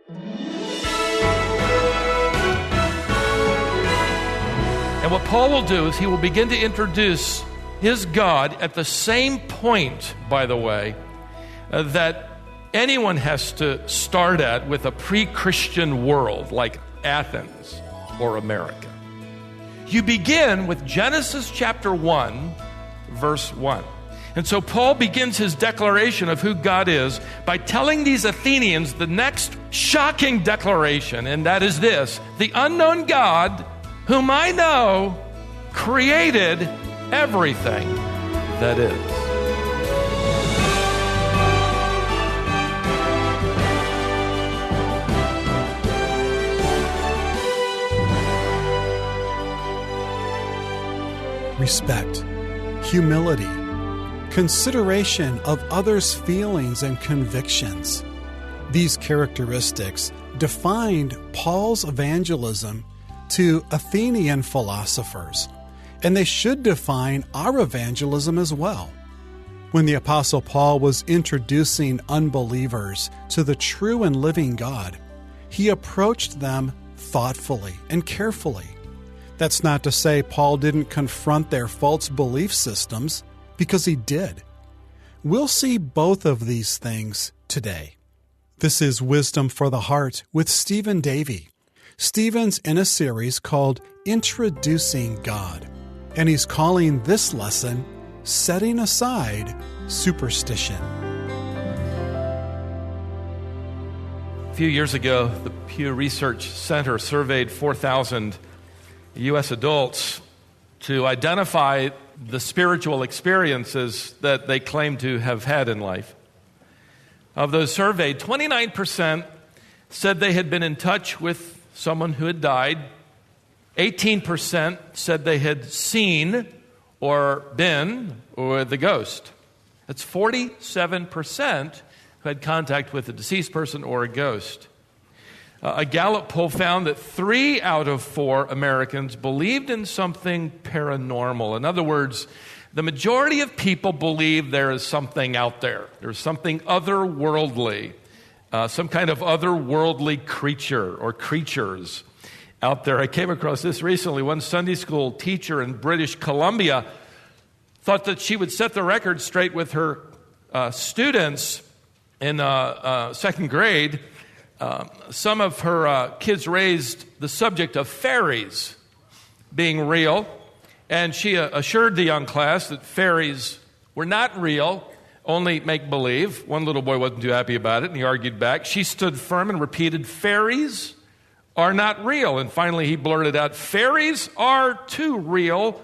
And what Paul will do is he will begin to introduce his God at the same point, by the way, that anyone has to start at with a pre-Christian world like Athens or America. You begin with Genesis chapter 1, verse 1. And so Paul begins his declaration of who God is by telling these Athenians the next shocking declaration, and that is this: the unknown God, whom I know, created everything that is. Respect, humility, consideration of others' feelings and convictions. These characteristics defined Paul's evangelism to Athenian philosophers, and they should define our evangelism as well. When the Apostle Paul was introducing unbelievers to the true and living God, he approached them thoughtfully and carefully. That's not to say Paul didn't confront their false belief systems, because he did. We'll see both of these things today. This is Wisdom for the Heart with Stephen Davey. Stephen's in a series called Introducing God, and he's calling this lesson Setting Aside Superstition. A few years ago, the Pew Research Center surveyed 4,000 U.S. adults to identify the spiritual experiences that they claim to have had in life. Of those surveyed, 29% said they had been in touch with someone who had died. 18% said they had seen or been with a ghost. That's 47% who had contact with a deceased person or a ghost. A Gallup poll found that 3 out of 4 Americans believed in something paranormal. In other words, the majority of people believe there is something out there. There's something otherworldly, some kind of otherworldly creature or creatures out there. I came across this recently. One Sunday school teacher in British Columbia thought that she would set the record straight with her students in second grade. Some of her kids raised the subject of fairies being real, and she assured the young class that fairies were not real, only make-believe. One little boy wasn't too happy about it, and he argued back. She stood firm and repeated, "Fairies are not real." And finally he blurted out, "Fairies are too real.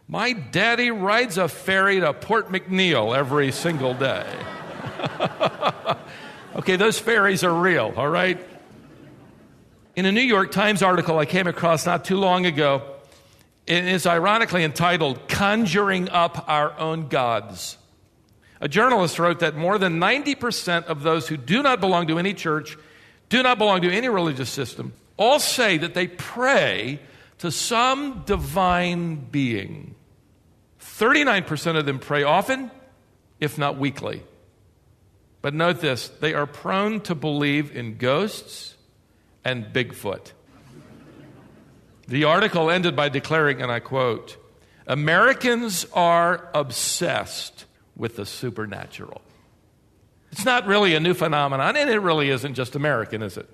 My daddy rides a ferry to Port McNeil every single day." Okay, those fairies are real, all right? In a New York Times article I came across not too long ago, it is ironically entitled, "Conjuring Up Our Own Gods." A journalist wrote that more than 90% of those who do not belong to any church, do not belong to any religious system, all say that they pray to some divine being. 39% of them pray often, if not weekly. But note this, they are prone to believe in ghosts and Bigfoot. The article ended by declaring, and I quote, "Americans are obsessed with the supernatural." It's not really a new phenomenon, and it really isn't just American, is it?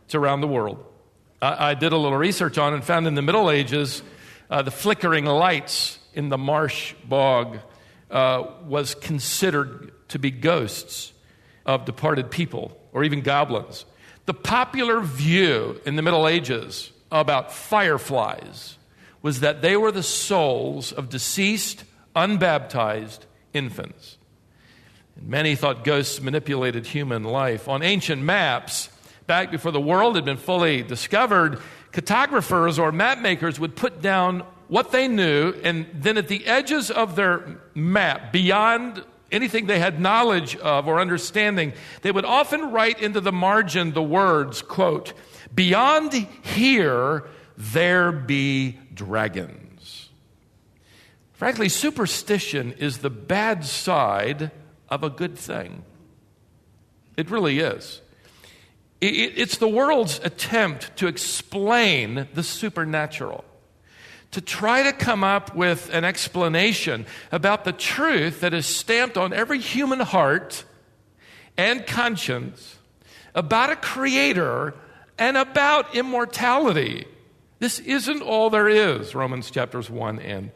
It's around the world. I did a little research on it and found in the Middle Ages, the flickering lights in the marsh bog was considered to be ghosts of departed people, or even goblins. The popular view in the Middle Ages about fireflies was that they were the souls of deceased, unbaptized infants. And many thought ghosts manipulated human life. On ancient maps, back before the world had been fully discovered, cartographers or map makers would put down what they knew, and then at the edges of their map, beyond anything they had knowledge of or understanding, they would often write into the margin the words, quote, "Beyond here, there be dragons." Frankly, superstition is the bad side of a good thing. It really is. It's the world's attempt to explain the supernatural, to try to come up with an explanation about the truth that is stamped on every human heart and conscience about a creator and about immortality. This isn't all there is, Romans chapters 1 and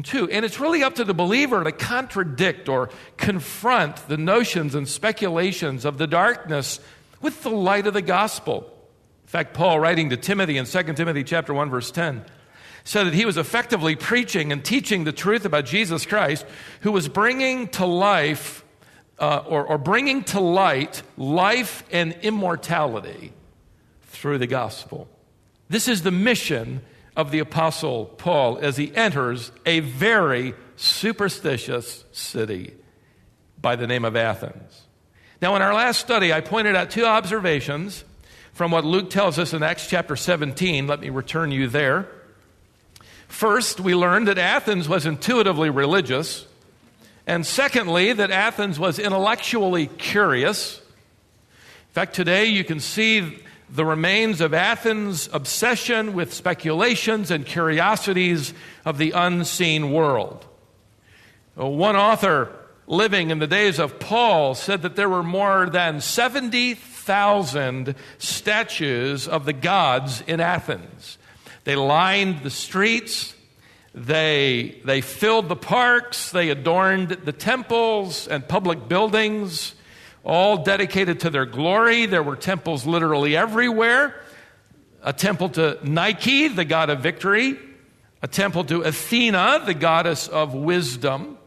2. And it's really up to the believer to contradict or confront the notions and speculations of the darkness with the light of the gospel. In fact, Paul, writing to Timothy in 2 Timothy chapter 1, verse 10, said that he was effectively preaching and teaching the truth about Jesus Christ, who was bringing to life, bringing to light life and immortality through the gospel. This is the mission of the Apostle Paul as he enters a very superstitious city by the name of Athens. Now, in our last study, I pointed out two observations from what Luke tells us in Acts chapter 17. Let me return you there. First, we learned that Athens was intuitively religious. And secondly, that Athens was intellectually curious. In fact, today you can see the remains of Athens' obsession with speculations and curiosities of the unseen world. One author living in the days of Paul said that there were more than 70,000 statues of the gods in Athens. They lined the streets, they filled the parks, they adorned the temples and public buildings, all dedicated to their glory. There were temples literally everywhere. A temple to Nike, the god of victory. A temple to Athena, the goddess of wisdom.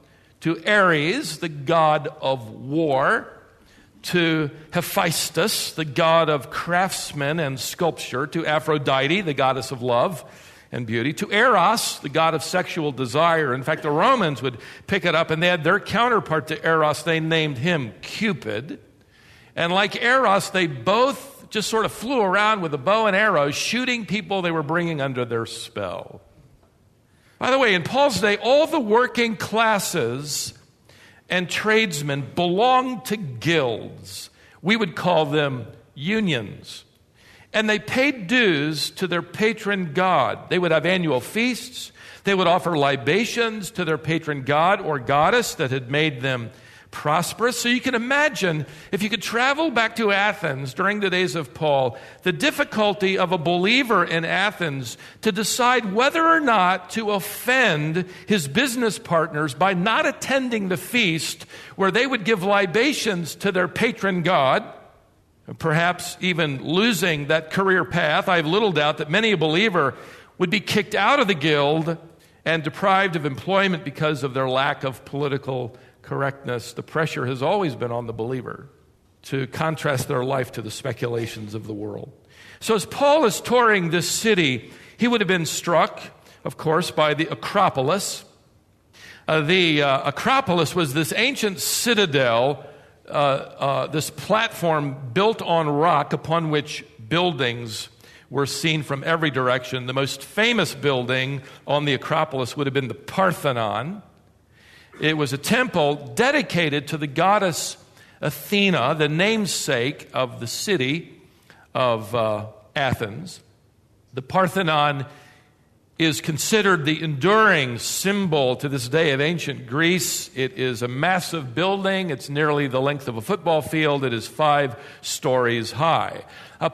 To Ares, the god of war. To Hephaestus, the god of craftsmen and sculpture. To Aphrodite, the goddess of love and beauty. To Eros, the god of sexual desire. In fact, the Romans would pick it up and they had their counterpart to Eros. They named him Cupid. And like Eros, they both just sort of flew around with a bow and arrow, shooting people they were bringing under their spell. By the way, in Paul's day, all the working classes and tradesmen belonged to guilds. We would call them unions. And they paid dues to their patron god. They would have annual feasts. They would offer libations to their patron god or goddess that had made them prosperous. So you can imagine, if you could travel back to Athens during the days of Paul, the difficulty of a believer in Athens to decide whether or not to offend his business partners by not attending the feast where they would give libations to their patron god. Perhaps even losing that career path. I have little doubt that many a believer would be kicked out of the guild and deprived of employment because of their lack of political correctness. The pressure has always been on the believer to contrast their life to the speculations of the world. So as Paul is touring this city, he would have been struck, of course, by the Acropolis. The Acropolis was this ancient citadel, this platform built on rock upon which buildings were seen from every direction. The most famous building on the Acropolis would have been the Parthenon. It was a temple dedicated to the goddess Athena, the namesake of the city of Athens. The Parthenon is considered the enduring symbol to this day of ancient Greece. It is a massive building. It's nearly the length of a football field. It is 5 stories high.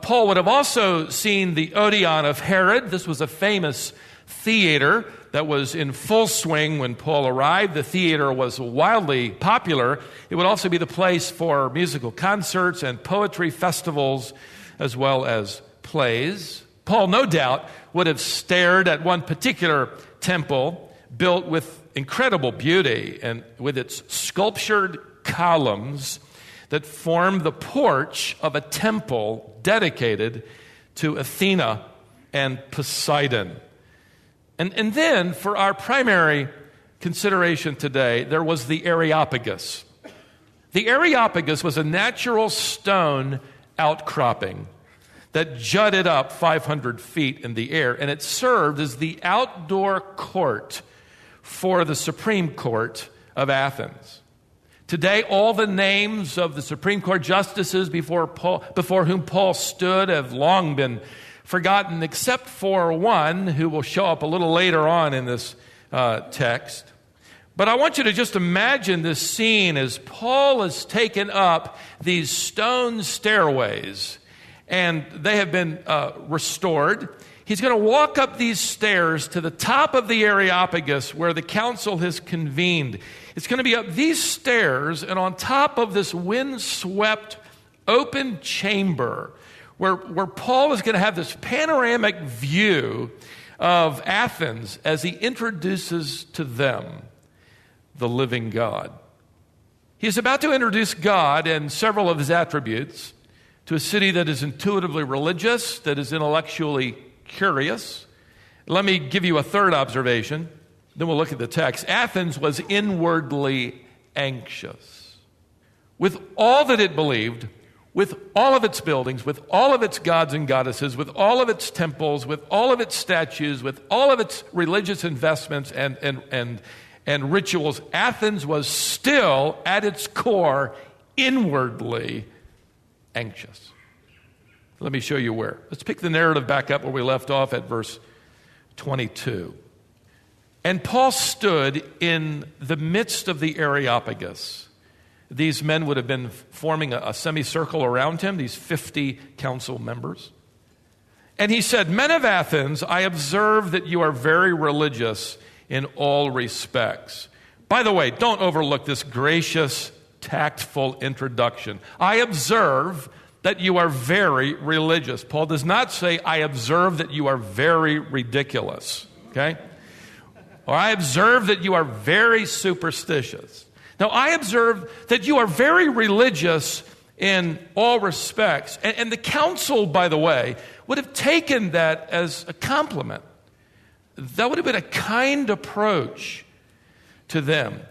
Paul would have also seen the Odeon of Herod. This was a famous theater that was in full swing when Paul arrived. The theater was wildly popular. It would also be the place for musical concerts and poetry festivals, as well as plays. Paul, no doubt, would have stared at one particular temple built with incredible beauty and with its sculptured columns that formed the porch of a temple dedicated to Athena and Poseidon. And then, for our primary consideration today, there was the Areopagus. The Areopagus was a natural stone outcropping that jutted up 500 feet in the air, and it served as the outdoor court for the Supreme Court of Athens. Today, all the names of the Supreme Court justices before whom Paul stood have long been forgotten, except for one who will show up a little later on in this text. But I want you to just imagine this scene as Paul has taken up these stone stairways, and they have been restored. He's going to walk up these stairs to the top of the Areopagus where the council has convened. It's going to be up these stairs and on top of this windswept open chamber where Paul is going to have this panoramic view of Athens as he introduces to them the living God. He's about to introduce God and several of his attributes to a city that is intuitively religious, that is intellectually curious. Let me give you a third observation, then we'll look at the text. Athens was inwardly anxious. With all that it believed, with all of its buildings, with all of its gods and goddesses, with all of its temples, with all of its statues, with all of its religious investments and rituals, Athens was still, at its core, inwardly anxious. Let me show you where. Let's pick the narrative back up where we left off at verse 22. And Paul stood in the midst of the Areopagus. These men would have been forming a semicircle around him, these 50 council members. And he said, "Men of Athens, I observe that you are very religious in all respects." By the way, don't overlook this gracious, tactful introduction. I observe that you are very religious. Paul does not say, I observe that you are very ridiculous, okay? Or I observe that you are very superstitious. Now, I observe that you are very religious in all respects. And the council, by the way, would have taken that as a compliment. That would have been a kind approach to them.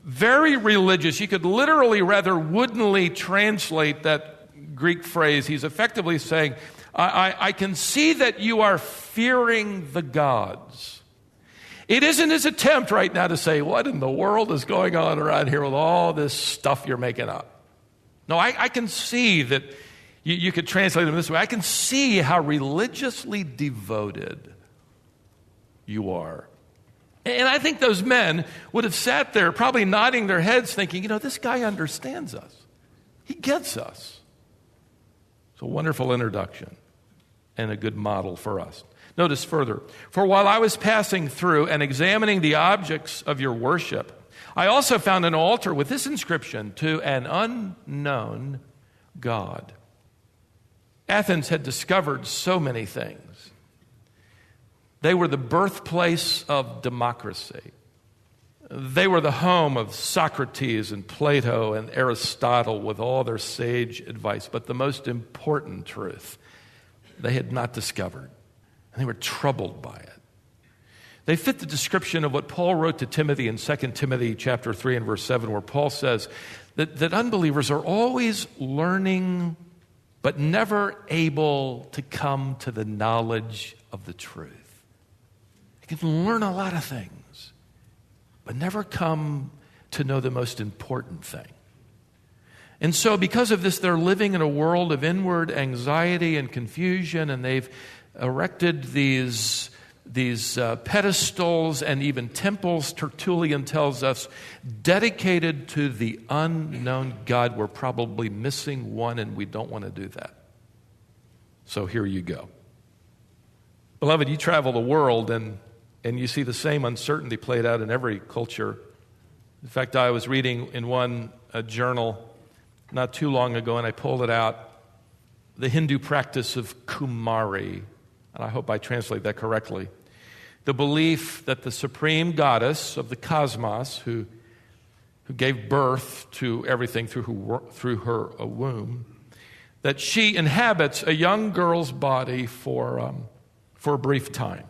Very religious. You could literally, rather woodenly translate that Greek phrase. He's effectively saying, I can see that you are fearing the gods. It isn't his attempt right now to say, what in the world is going on around here with all this stuff you're making up? No, I can see that you could translate them this way. I can see how religiously devoted you are. And I think those men would have sat there probably nodding their heads thinking, this guy understands us. He gets us. It's a wonderful introduction and a good model for us. Notice further, "For while I was passing through and examining the objects of your worship, I also found an altar with this inscription, to an unknown God." Athens had discovered so many things. They were the birthplace of democracy. They were the home of Socrates and Plato and Aristotle with all their sage advice. But the most important truth they had not discovered, and they were troubled by it. They fit the description of what Paul wrote to Timothy in 2 Timothy chapter 3 and verse 7, where Paul says that unbelievers are always learning but never able to come to the knowledge of the truth. You can learn a lot of things, but never come to know the most important thing. And so because of this, they're living in a world of inward anxiety and confusion, and they've erected these pedestals and even temples, Tertullian tells us, dedicated to the unknown God. We're probably missing one, and we don't want to do that. So here you go. Beloved, you travel the world, and you see the same uncertainty played out in every culture. In fact, I was reading in one journal not too long ago, and I pulled it out, the Hindu practice of Kumari, and I hope I translate that correctly. The belief that the supreme goddess of the cosmos, who gave birth to everything through her womb, that she inhabits a young girl's body for a brief time.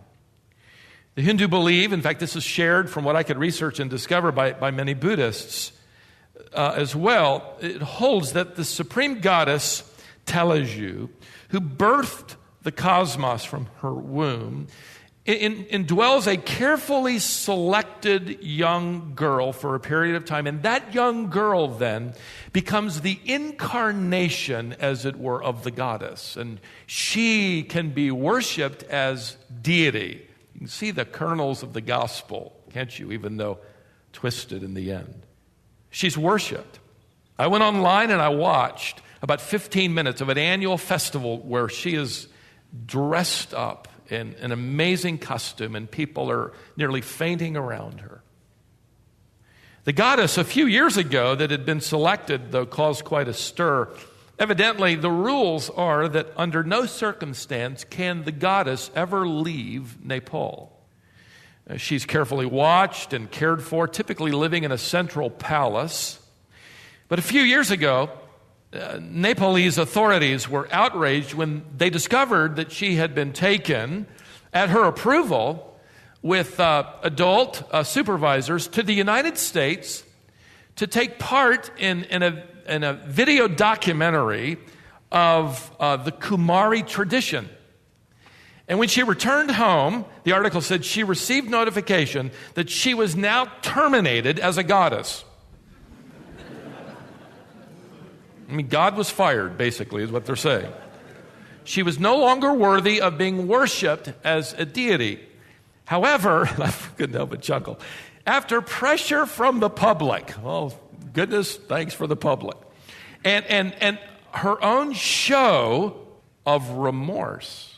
The Hindu believe, in fact, this is shared from what I could research and discover by many Buddhists as well. It holds that the supreme goddess, Telaju, who birthed the cosmos from her womb, indwells a carefully selected young girl for a period of time, and that young girl then becomes the incarnation, as it were, of the goddess, and she can be worshipped as deity. You can see the kernels of the gospel, can't you, even though twisted in the end. She's worshipped. I went online and I watched about 15 minutes of an annual festival where she is dressed up in an amazing costume, and people are nearly fainting around her. The goddess, a few years ago, that had been selected, though, caused quite a stir. Evidently, the rules are that under no circumstance can the goddess ever leave Nepal. She's carefully watched and cared for, typically living in a central palace. But a few years ago, Nepalese authorities were outraged when they discovered that she had been taken, at her approval, with adult supervisors to the United States to take part in a video documentary of the Kumari tradition. And when she returned home, the article said she received notification that she was now terminated as a goddess. I mean, God was fired, basically, is what they're saying. She was no longer worthy of being worshipped as a deity. However, I couldn't help but chuckle, after pressure from the public, oh, goodness, thanks for the public, and her own show of remorse,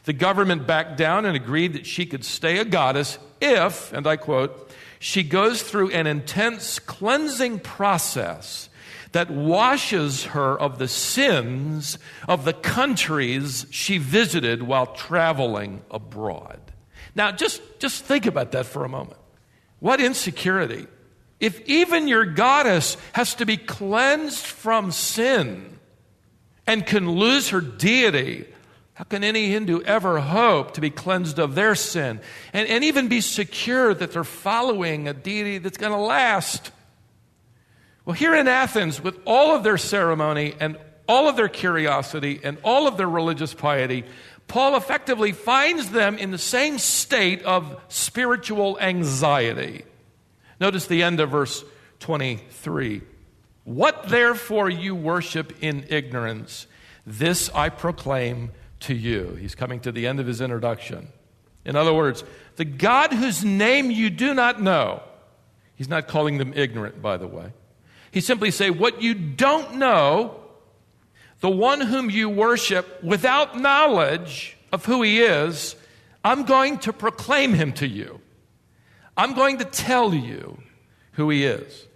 the government backed down and agreed that she could stay a goddess if, and I quote, she goes through an intense cleansing process that washes her of the sins of the countries she visited while traveling abroad. Now, just think about that for a moment. What insecurity. If even your goddess has to be cleansed from sin and can lose her deity, how can any Hindu ever hope to be cleansed of their sin and even be secure that they're following a deity that's going to last? Well, here in Athens, with all of their ceremony and all of their curiosity and all of their religious piety, Paul effectively finds them in the same state of spiritual anxiety. Notice the end of verse 23. What therefore you worship in ignorance, this I proclaim to you. He's coming to the end of his introduction. In other words, the God whose name you do not know, he's not calling them ignorant, by the way. He simply say, what you don't know, the one whom you worship without knowledge of who he is, I'm going to proclaim him to you. I'm going to tell you who he is.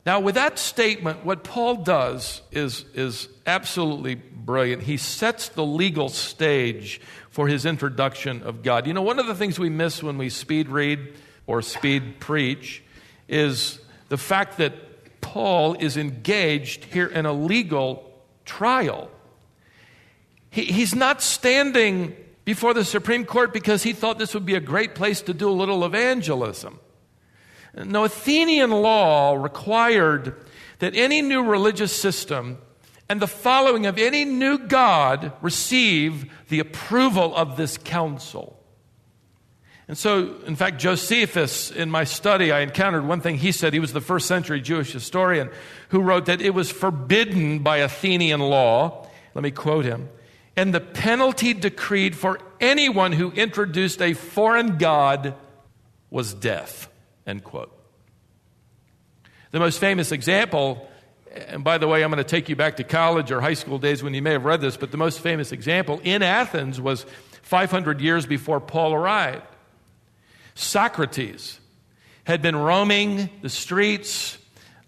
Now, with that statement, what Paul does is absolutely brilliant. He sets the legal stage for his introduction of God. You know, one of the things we miss when we speed read or speed preach is the fact that Paul is engaged here in a legal trial. He's not standing before the Supreme Court because he thought this would be a great place to do a little evangelism. No, Athenian law required that any new religious system and the following of any new god receive the approval of this council. And so, in fact, Josephus, in my study, I encountered one thing he said. He was the first century Jewish historian who wrote that it was forbidden by Athenian law. Let me quote him. And the penalty decreed for anyone who introduced a foreign god was death. End quote. The most famous example, and by the way, I'm going to take you back to college or high school days when you may have read this, but the most famous example in Athens was 500 years before Paul arrived. Socrates had been roaming the streets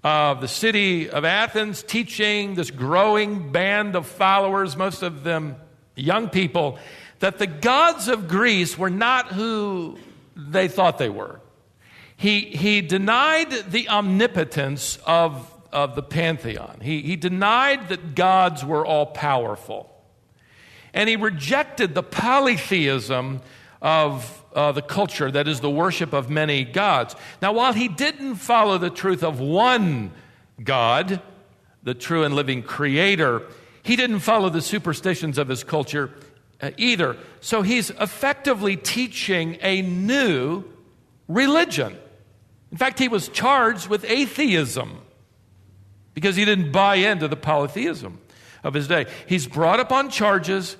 of the city of Athens, teaching this growing band of followers, most of them young people, that the gods of Greece were not who they thought they were. He denied the omnipotence of the pantheon. He denied that gods were all powerful. And he rejected the polytheism of the culture, that is the worship of many gods. Now, while he didn't follow the truth of one God, the true and living creator, he didn't follow the superstitions of his culture either. So he's effectively teaching a new religion. In fact, he was charged with atheism because he didn't buy into the polytheism of his day. He's brought up on charges.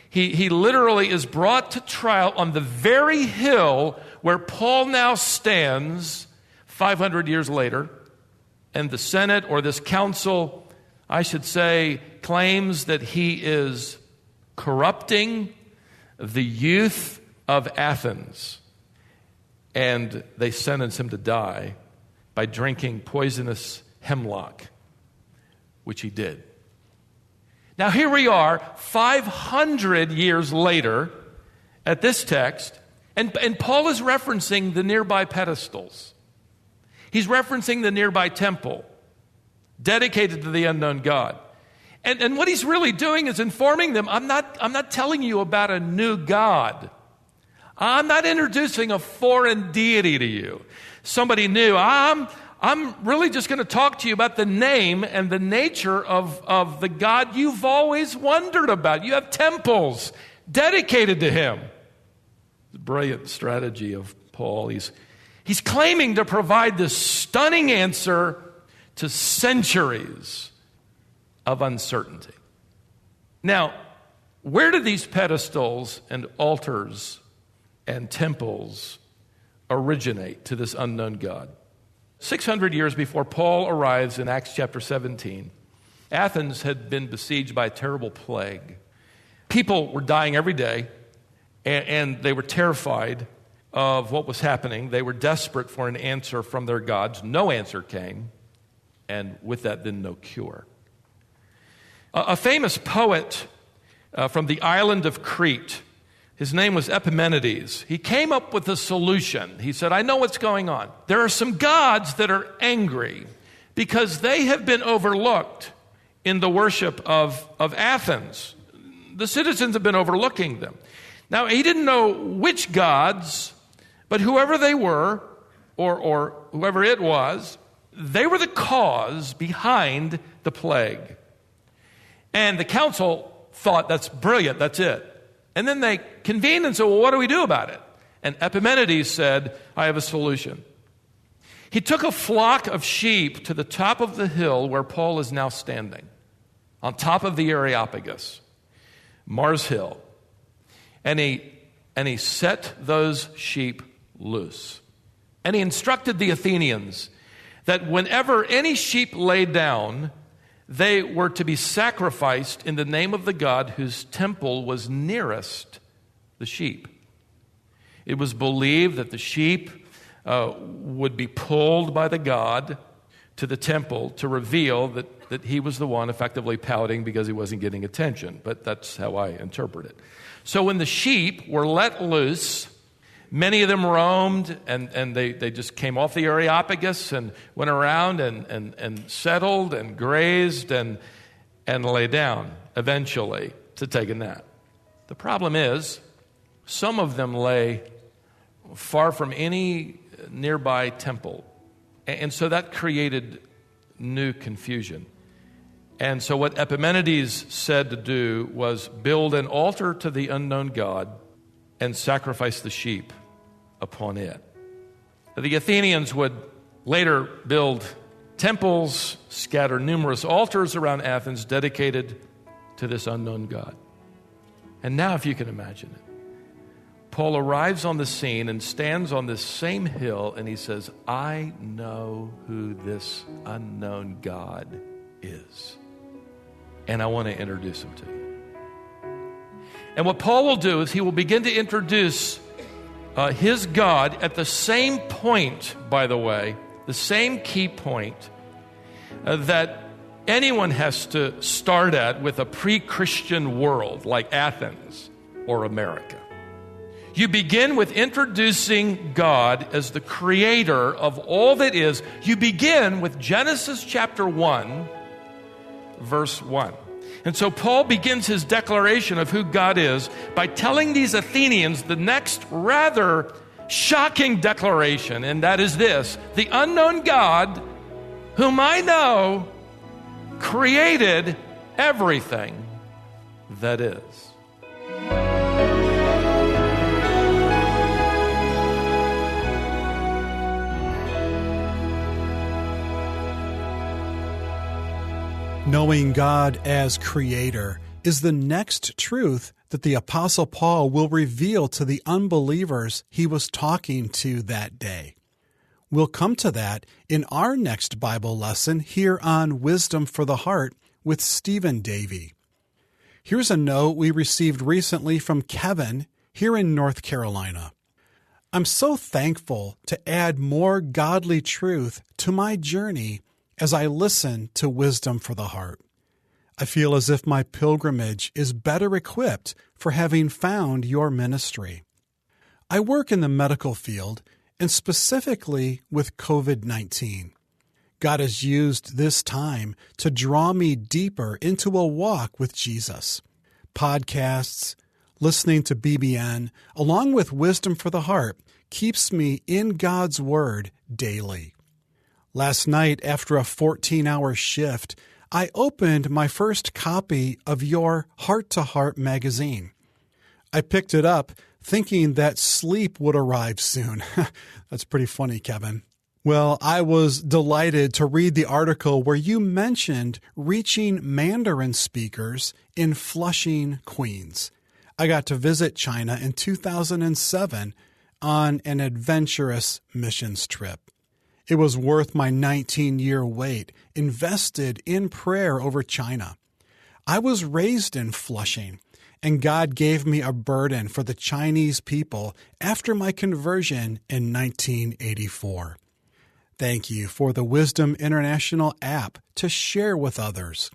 He literally is brought to trial on the very hill where Paul now stands 500 years later. And the Senate, or this council, I should say, claims that he is corrupting the youth of Athens. And they sentence him to die by drinking poisonous hemlock, which he did. Now here we are, 500 years later, at this text, and Paul is referencing the nearby pedestals. He's referencing the nearby temple, dedicated to the unknown God. And what he's really doing is informing them, I'm not telling you about a new God. I'm not introducing a foreign deity to you, somebody new. I'm really just going to talk to you about the name and the nature of the God you've always wondered about. You have temples dedicated to him. It's a brilliant strategy of Paul. He's claiming to provide this stunning answer to centuries of uncertainty. Now, where do these pedestals and altars and temples originate to this unknown God? 600 years before Paul arrives in Acts chapter 17, Athens had been besieged by a terrible plague. People were dying every day, and they were terrified of what was happening. They were desperate for an answer from their gods. No answer came, and with that, then no cure. A famous poet from the island of Crete, his name was Epimenides. He came up with a solution. He said, I know what's going on. There are some gods that are angry because they have been overlooked in the worship of Athens. The citizens have been overlooking them. Now, he didn't know which gods, but whoever they were, or whoever it was, they were the cause behind the plague. And the council thought, that's brilliant, that's it. And then they convened and said, well, what do we do about it? And Epimenides said, I have a solution. He took a flock of sheep to the top of the hill where Paul is now standing, on top of the Areopagus, Mars Hill. And he set those sheep loose. And he instructed the Athenians that whenever any sheep lay down, they were to be sacrificed in the name of the God whose temple was nearest the sheep. It was believed that the sheep would be pulled by the god to the temple to reveal that he was the one effectively pouting because he wasn't getting attention. But that's how I interpret it. So when the sheep were let loose, many of them roamed, and they just came off the Areopagus and went around and settled and grazed and lay down eventually to take a nap. The problem is, some of them lay far from any nearby temple. And so that created new confusion. And so what Epimenides said to do was build an altar to the unknown God and sacrifice the sheep upon it. The Athenians would later build temples, scatter numerous altars around Athens dedicated to this unknown God. And now, if you can imagine it, Paul arrives on the scene and stands on this same hill and he says, I know who this unknown God is. And I want to introduce him to you. And what Paul will do is he will begin to introduce his God at the same point, by the way, the same key point that anyone has to start at with a pre-Christian world like Athens or America. You begin with introducing God as the creator of all that is. You begin with Genesis chapter 1, verse 1. And so Paul begins his declaration of who God is by telling these Athenians the next rather shocking declaration, and that is this: the unknown God, whom I know, created everything that is. Knowing God as Creator is the next truth that the Apostle Paul will reveal to the unbelievers he was talking to that day. We'll come to that in our next Bible lesson here on Wisdom for the Heart with Stephen Davey. Here's a note we received recently from Kevin here in North Carolina. I'm so thankful to add more godly truth to my journey as I listen to Wisdom for the Heart. I feel as if my pilgrimage is better equipped for having found your ministry. I work in the medical field, and specifically with COVID-19. God has used this time to draw me deeper into a walk with Jesus. Podcasts, listening to BBN, along with Wisdom for the Heart, keeps me in God's Word daily. Last night, after a 14-hour shift, I opened my first copy of your Heart to Heart magazine. I picked it up thinking that sleep would arrive soon. That's pretty funny, Kevin. Well, I was delighted to read the article where you mentioned reaching Mandarin speakers in Flushing, Queens. I got to visit China in 2007 on an adventurous missions trip. It was worth my 19-year wait, invested in prayer over China. I was raised in Flushing, and God gave me a burden for the Chinese people after my conversion in 1984. Thank you for the Wisdom International app to share with others.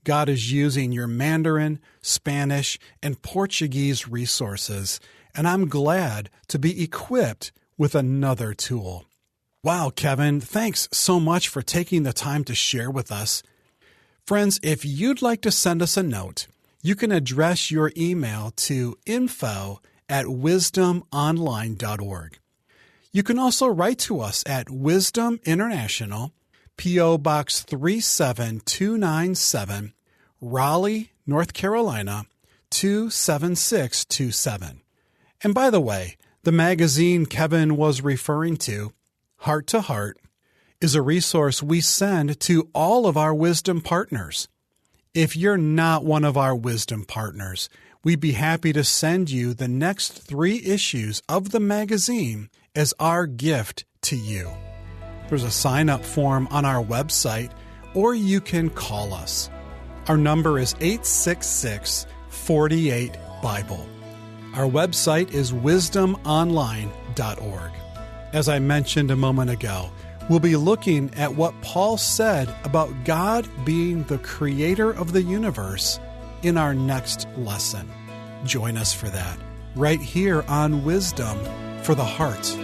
God is using your Mandarin, Spanish, and Portuguese resources, and I'm glad to be equipped with another tool. Wow, Kevin, thanks so much for taking the time to share with us. Friends, if you'd like to send us a note, you can address your email to info@wisdomonline.org. You can also write to us at Wisdom International, P.O. Box 37297, Raleigh, North Carolina, 27627. And by the way, the magazine Kevin was referring to, Heart to Heart, is a resource we send to all of our Wisdom partners. If you're not one of our Wisdom partners, we'd be happy to send you the next 3 issues of the magazine as our gift to you. There's a sign-up form on our website, or you can call us. Our number is 866-48-BIBLE. Our website is wisdomonline.org. As I mentioned a moment ago, we'll be looking at what Paul said about God being the creator of the universe in our next lesson. Join us for that, right here on Wisdom for the Heart.